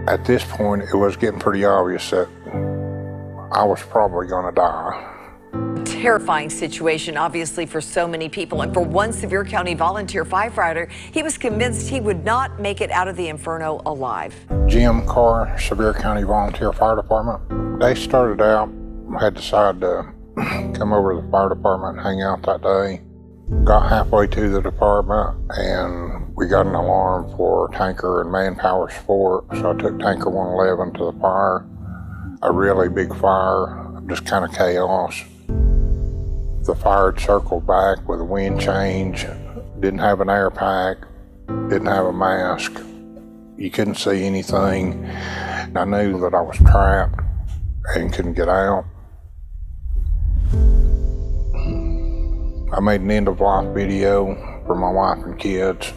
At this point, it was getting pretty obvious that I was probably going to die. Terrifying situation, obviously, for so many people. And for one Sevier County volunteer firefighter, he was convinced he would not make it out of the inferno alive. Jim Carr, Sevier County Volunteer Fire Department. They started out, had decided to come over to the fire department and hang out that day. Got halfway to the department and we got an alarm for tanker and manpower support. So I took tanker 111 to the fire. A really big fire, just kind of chaos. The fire had circled back with a wind change, didn't have an air pack, didn't have a mask. You couldn't see anything. And I knew that I was trapped and couldn't get out. I made an end-of-life video for my wife and kids,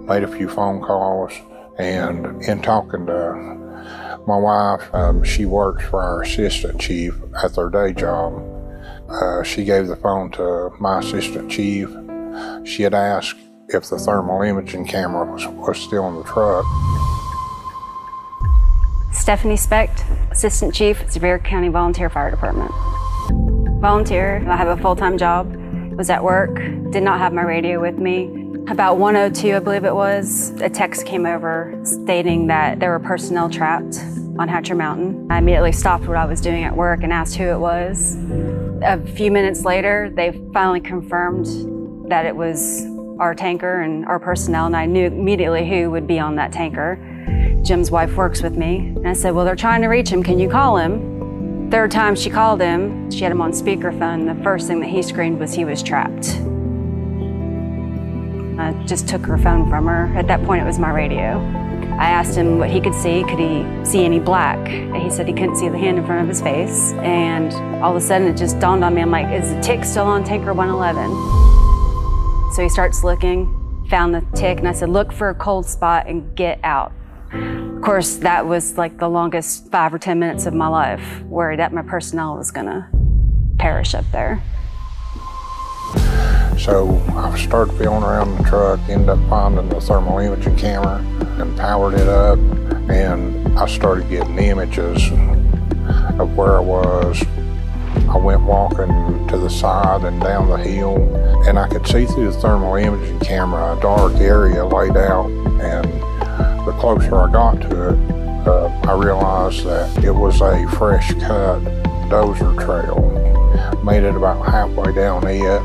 made a few phone calls, and in talking to my wife, she works for our assistant chief at their day job. She gave the phone to my assistant chief. She had asked if the thermal imaging camera was still in the truck. Stephanie Specht, Assistant Chief at Sevier County Volunteer Fire Department. Volunteer, I have a full-time job, was at work, did not have my radio with me. About 1:02, I believe it was, a text came over stating that there were personnel trapped on Hatcher Mountain. I immediately stopped what I was doing at work and asked who it was. A few minutes later, they finally confirmed that it was our tanker and our personnel, and I knew immediately who would be on that tanker. Jim's wife works with me, and I said, well, they're trying to reach him, can you call him? Third time she called him, she had him on speakerphone. The first thing that he screamed was he was trapped. I just took her phone from her. At that point, it was my radio. I asked him what he could see. Could he see any black? He said he couldn't see the hand in front of his face. And all of a sudden, it just dawned on me. I'm like, is the tick still on tanker 111? So he starts looking, found the tick, and I said, look for a cold spot and get out. Of course, that was like the longest 5 or 10 minutes of my life, worried that my personnel was gonna perish up there. So I started feeling around the truck, ended up finding the thermal imaging camera and powered it up, and I started getting images of where I was. I went walking to the side and down the hill, and I could see through the thermal imaging camera a dark area laid out, and the closer I got to it, I realized that it was a fresh cut dozer trail. Made it about halfway down it,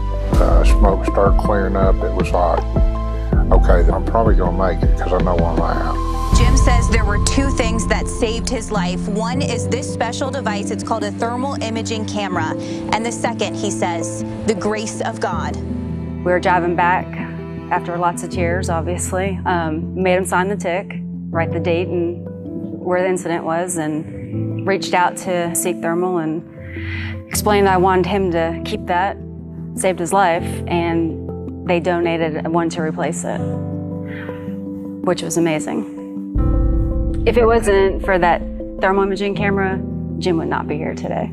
smoke started clearing up. It was like, okay, I'm probably gonna make it because I know where I'm at. Jim says there were 2 things that saved his life. One is this special device. It's called a thermal imaging camera. And the second, he says, the grace of God. We were driving back after lots of tears, obviously. Made him sign the tick, write the date and where the incident was, and reached out to Seek Thermal and explained I wanted him to keep that, saved his life, and they donated one to replace it, which was amazing. If it wasn't for that thermal imaging camera, Jim would not be here today.